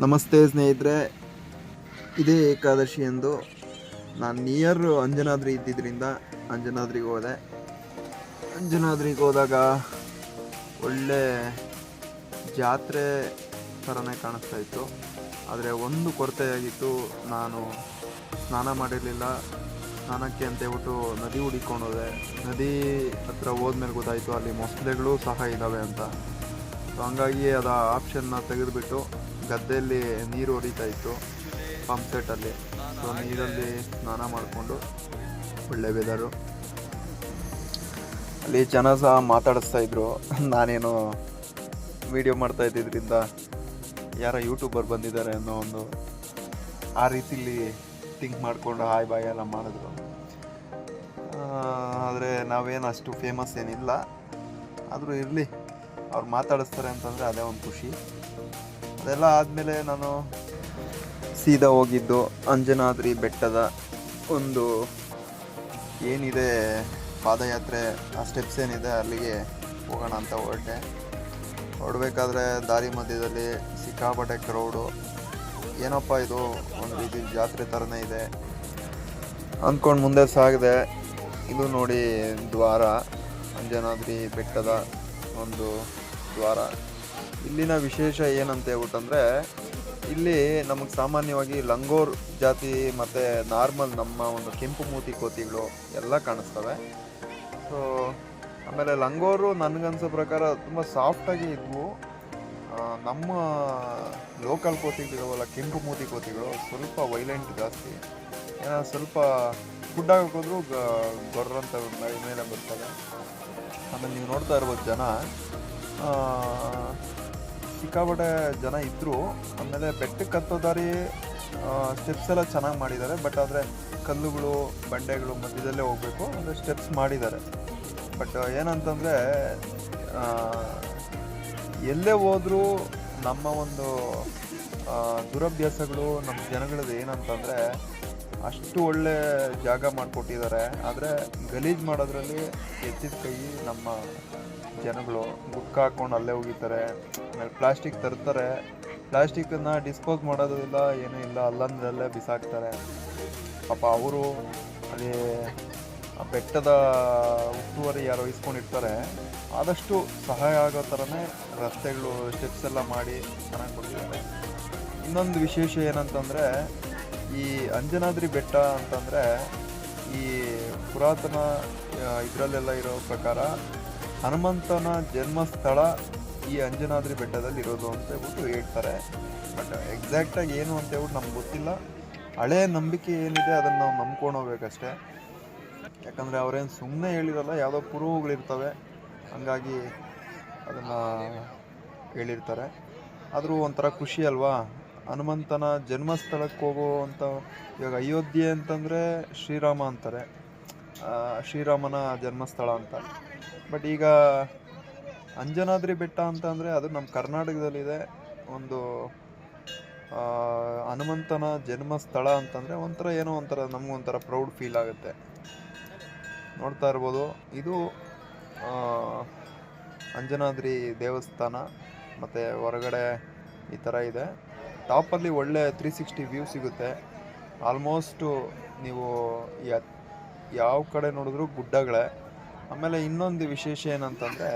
ನಮಸ್ತೆ ಸ್ನೇಹಿತರೆ, ಇದೇ ಏಕಾದಶಿ ಎಂದು ನಾನು ನಿಯರ್ ಅಂಜನಾದ್ರಿ ಇದ್ದಿದ್ದರಿಂದ ಅಂಜನಾದ್ರಿಗೆ ಹೋದೆ. ಅಂಜನಾದ್ರಿಗೆ ಹೋದಾಗ ಒಳ್ಳೆ ಜಾತ್ರೆ ಥರನೇ ಕಾಣಿಸ್ತಾ ಇತ್ತು. ಆದರೆ ಒಂದು ಕೊರತೆಯಾಗಿತ್ತು, ನಾನು ಸ್ನಾನ ಮಾಡಿರಲಿಲ್ಲ. ಸ್ನಾನಕ್ಕೆ ಅಂತ ಹೇಳ್ಬಿಟ್ಟು ನದಿ ಹುಡಿಕೊಂಡು ಹೋದೆ. ನದಿ ಹತ್ರ ಹೋದ್ಮೇಲೆ ಗೊತ್ತಾಯಿತು ಅಲ್ಲಿ ಮೊಸಳೆಗಳು ಸಹ ಇದ್ದಾವೆ ಅಂತ. ಸೊ ಹಂಗಾಗಿ ಅದು ಆಪ್ಷನ್ನ ತೆಗೆದುಬಿಟ್ಟು ಗದ್ದೆಯಲ್ಲಿ ನೀರು ಹೊಡಿತಾ ಇತ್ತು ಪಂಪ್ ಸೆಟ್ಟಲ್ಲಿ. ಸೊ ನೀರಲ್ಲಿ ಸ್ನಾನ ಮಾಡಿಕೊಂಡು ಒಳ್ಳೆ ವೆದರು. ಅಲ್ಲಿ ಜನ ಸಹ ಮಾತಾಡಿಸ್ತಾ ಇದ್ರು. ನಾನೇನು ವಿಡಿಯೋ ಮಾಡ್ತಾ ಇದ್ದಿದ್ದರಿಂದ ಯಾರೋ ಯೂಟ್ಯೂಬರ್ ಬಂದಿದ್ದಾರೆ ಅನ್ನೋ ಒಂದು ಆ ರೀತಿಲಿ ಥಿಂಕ್ ಮಾಡಿಕೊಂಡು ಹಾಯ್ ಬಾಯ್ ಎಲ್ಲ ಮಾಡಿದ್ರು. ಆದರೆ ನಾವೇನು ಅಷ್ಟು ಫೇಮಸ್ ಏನಿಲ್ಲ, ಆದರೂ ಇರಲಿ, ಅವ್ರು ಮಾತಾಡಿಸ್ತಾರೆ ಅಂತಂದರೆ ಅದೇ ಒಂದು ಖುಷಿ. ಅದೆಲ್ಲ ಆದಮೇಲೆ ನಾನು ಸೀದಾ ಹೋಗಿದ್ದು ಅಂಜನಾದ್ರಿ ಬೆಟ್ಟದ ಒಂದು ಏನಿದೆ ಪಾದಯಾತ್ರೆ, ಆ ಸ್ಟೆಪ್ಸ್ ಏನಿದೆ ಅಲ್ಲಿಗೆ ಹೋಗೋಣ ಅಂತ ಹೊರಡಬೇಕಾದ್ರೆ ದಾರಿ ಮಧ್ಯದಲ್ಲಿ ಸಿಕ್ಕಾಪಟ್ಟೆ ಕ್ರೌಡು. ಏನಪ್ಪ ಇದು, ಒಂದು ರೀತಿ ಜಾತ್ರೆ ಥರನೇ ಇದೆ ಅಂದ್ಕೊಂಡು ಮುಂದೆ ಸಾಗಿದೆ. ಇದು ನೋಡಿ ದ್ವಾರ, ಅಂಜನಾದ್ರಿ ಬೆಟ್ಟದ ಒಂದು ದ್ವಾರ. ಇಲ್ಲಿನ ವಿಶೇಷ ಏನಂತ ಹೇಳ್ಬಿಟ್ಟಂದರೆ, ಇಲ್ಲಿ ನಮಗೆ ಸಾಮಾನ್ಯವಾಗಿ ಲಂಗೋರ್ ಜಾತಿ ಮತ್ತು ನಾರ್ಮಲ್ ನಮ್ಮ ಒಂದು ಕೆಂಪು ಮೂತಿ ಕೋತಿಗಳು ಎಲ್ಲ ಕಾಣಿಸ್ತವೆ. ಸೊ ಆಮೇಲೆ ಲಂಗೋರು ನನಗನ್ಸೋ ಪ್ರಕಾರ ತುಂಬ ಸಾಫ್ಟಾಗಿ ಇದ್ವು. ನಮ್ಮ ಲೋಕಲ್ ಕೋತಿಗಳಿವಲ್ಲ ಕೆಂಪು ಮೂತಿ ಕೋತಿಗಳು ಸ್ವಲ್ಪ ವೈಲೆಂಟ್ ಜಾಸ್ತಿ. ಏನೋ ಸ್ವಲ್ಪ ಫುಡ್ ಹಾಕೋದ್ರು ಗೊರ್ರಂತ ಮೇಲೆ ಬರ್ತವೆ. ಆಮೇಲೆ ನೀವು ನೋಡ್ತಾ ಇರ್ಬೋದು ಜನ ಸಿಕ್ಕಾಪಟ್ಟೆ ಜನ ಇದ್ದರು. ಆಮೇಲೆ ಬೆಟ್ಟಕ್ಕೆ ಹತ್ತೋ ದಾರಿ ಸ್ಟೆಪ್ಸ್ ಎಲ್ಲ ಚೆನ್ನಾಗಿ ಮಾಡಿದ್ದಾರೆ. ಬಟ್ ಆದರೆ ಕಲ್ಲುಗಳು ಬಂಡೆಗಳು ಮಧ್ಯದಲ್ಲೇ ಹೋಗಬೇಕು, ಅಂದರೆ ಸ್ಟೆಪ್ಸ್ ಮಾಡಿದ್ದಾರೆ. ಬಟ್ ಏನಂತಂದರೆ ಎಲ್ಲೇ ಹೋದರೂ ನಮ್ಮ ಒಂದು ದುರಭ್ಯಾಸಗಳು ನಮ್ಮ ಜನಗಳದ್ದು ಏನಂತಂದರೆ ಅಷ್ಟು ಒಳ್ಳೆ ಜಾಗ ಮಾಡಿಕೊಟ್ಟಿದ್ದಾರೆ. ಆದರೆ ಗಲೀಜು ಮಾಡೋದ್ರಲ್ಲಿ ಎತ್ತಿದ ಕೈ ನಮ್ಮ ಜನಗಳು. ಗುಟ್ಕಾ ಹಾಕ್ಕೊಂಡು ಅಲ್ಲೇ ಹೋಗಿದ್ದಾರೆ. ಆಮೇಲೆ ಪ್ಲಾಸ್ಟಿಕ್ ತರ್ತಾರೆ, ಪ್ಲಾಸ್ಟಿಕ್ಕನ್ನು ಡಿಸ್ಪೋಸ್ ಮಾಡೋದು ಇಲ್ಲ, ಏನೂ ಇಲ್ಲ, ಅಲ್ಲಂದ್ರಲ್ಲೇ ಬಿಸಾಕ್ತಾರೆ. ಪಾಪ ಅವರು ಅಲ್ಲಿ ಆ ಬೆಟ್ಟದ ಉಸ್ತುವಾರಿ ಯಾರು ವಹಿಸ್ಕೊಂಡಿರ್ತಾರೆ, ಆದಷ್ಟು ಸಹಾಯ ಆಗೋ ಥರನೇ ರಸ್ತೆಗಳು ಸ್ಟೆಪ್ಸ್ ಎಲ್ಲ ಮಾಡಿ ಚೆನ್ನಾಗಿ ಕೊಟ್ಟಿದ್ದಾರೆ. ಇನ್ನೊಂದು ವಿಶೇಷ ಏನಂತಂದರೆ, ಈ ಅಂಜನಾದ್ರಿ ಬೆಟ್ಟ ಅಂತಂದರೆ ಈ ಪುರಾತನ ಇದರಲ್ಲೆಲ್ಲ ಇರೋ ಪ್ರಕಾರ ಹನುಮಂತನ ಜನ್ಮಸ್ಥಳ ಈ ಅಂಜನಾದ್ರಿ ಬೆಟ್ಟದಲ್ಲಿ ಇರೋದು ಅಂತ ಹೇಳ್ಬಿಟ್ಟು ಹೇಳ್ತಾರೆ. ಬಟ್ ಎಕ್ಸಾಕ್ಟಾಗಿ ಏನು ಅಂತ ಹೇಳ್ಬಿಟ್ಟು ನಮ್ಗೆ ಗೊತ್ತಿಲ್ಲ. ಹಳೆಯ ನಂಬಿಕೆ ಏನಿದೆ ಅದನ್ನು ನಾವು ನಂಬ್ಕೊಂಡು ಹೋಗ್ಬೇಕಷ್ಟೇ. ಯಾಕಂದರೆ ಅವರೇನು ಸುಮ್ಮನೆ ಹೇಳಿರಲ್ಲ, ಯಾವುದೋ ಪುರುವುಗಳಿರ್ತವೆ, ಹಂಗಾಗಿ ಅದನ್ನು ಹೇಳಿರ್ತಾರೆ. ಆದರೂ ಒಂಥರ ಖುಷಿ ಅಲ್ವಾ, ಹನುಮಂತನ ಜನ್ಮಸ್ಥಳಕ್ಕೆ ಹೋಗುವಂಥ. ಇವಾಗ ಅಯೋಧ್ಯೆ ಅಂತಂದರೆ ಶ್ರೀರಾಮ ಅಂತಾರೆ, ಶ್ರೀರಾಮನ ಜನ್ಮಸ್ಥಳ ಅಂತ. ಬಟ್ ಈಗ ಅಂಜನಾದ್ರಿ ಬೆಟ್ಟ ಅಂತಂದರೆ ಅದು ನಮ್ಮ ಕರ್ನಾಟಕದಲ್ಲಿದೆ. ಒಂದು ಹನುಮಂತನ ಜನ್ಮಸ್ಥಳ ಅಂತಂದರೆ ಒಂಥರ ಏನೋ ಒಂಥರ ನಮಗೊಂಥರ ಪ್ರೌಡ್ ಫೀಲ್ ಆಗುತ್ತೆ. ನೋಡ್ತಾ ಇರ್ಬೋದು, ಇದು ಅಂಜನಾದ್ರಿ ದೇವಸ್ಥಾನ. ಮತ್ತು ಹೊರಗಡೆ ಈ ಥರ ಇದೆ. ಟಾಪಲ್ಲಿ ಒಳ್ಳೆ 360 ವ್ಯೂ ಸಿಗುತ್ತೆ. ಆಲ್ಮೋಸ್ಟು ನೀವು ಯಾವ ಕಡೆ ನೋಡಿದ್ರೂ ಗುಡ್ಡಗಳೇ. ಆಮೇಲೆ ಇನ್ನೊಂದು ವಿಶೇಷ ಏನಂತಂದರೆ,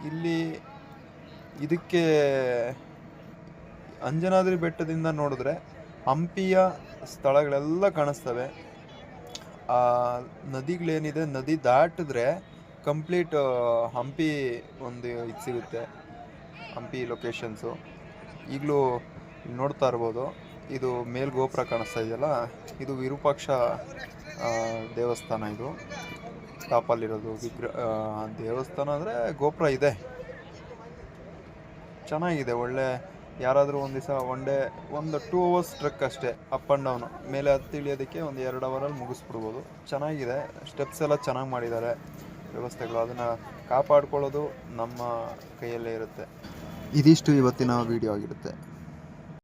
ಇಲ್ಲಿ ಇದಕ್ಕೆ ಅಂಜನಾದ್ರಿ ಬೆಟ್ಟದಿಂದ ನೋಡಿದ್ರೆ ಹಂಪಿಯ ಸ್ಥಳಗಳೆಲ್ಲ ಕಾಣಿಸ್ತವೆ. ಆ ನದಿಗಳೇನಿದೆ, ನದಿ ದಾಟಿದ್ರೆ ಕಂಪ್ಲೀಟ್ ಹಂಪಿ ಒಂದು ಇದು ಸಿಗುತ್ತೆ, ಹಂಪಿ ಲೊಕೇಶನ್ಸು. ಈಗಲೂ ನೋಡ್ತಾ ಇರ್ಬೋದು, ಇದು ಮೇಲ್ ಗೋಪುರ ಕಾಣಿಸ್ತಾ ಇದೆಯಲ್ಲ, ಇದು ವಿರೂಪಾಕ್ಷ ದೇವಸ್ಥಾನ. ಇದು ಟಾಪಲ್ಲಿರೋದು ದೇವಸ್ಥಾನ ಅಂದರೆ ಗೋಪುರ ಇದೆ, ಚೆನ್ನಾಗಿದೆ. ಒಳ್ಳೆ ಯಾರಾದರೂ ಒಂದು ದಿವಸ ಒಂದು 2 hours ಟ್ರೆಕ್ ಅಷ್ಟೇ, ಅಪ್ ಆ್ಯಂಡ್ ಡೌನು. ಮೇಲೆ ಹತ್ತಿ ಇಳಿಯೋದಕ್ಕೆ ಒಂದು 2 ಅವರಲ್ಲಿ ಮುಗಿಸ್ಬಿಡ್ಬೋದು. ಚೆನ್ನಾಗಿದೆ, ಸ್ಟೆಪ್ಸ್ ಎಲ್ಲ ಚೆನ್ನಾಗಿ ಮಾಡಿದ್ದಾರೆ ವ್ಯವಸ್ಥೆಗಳು. ಅದನ್ನು ಕಾಪಾಡ್ಕೊಳ್ಳೋದು ನಮ್ಮ ಕೈಯಲ್ಲೇ ಇರುತ್ತೆ. ಇದಿಷ್ಟು ಇವತ್ತಿನ ವಿಡಿಯೋ ಆಗಿರುತ್ತೆ.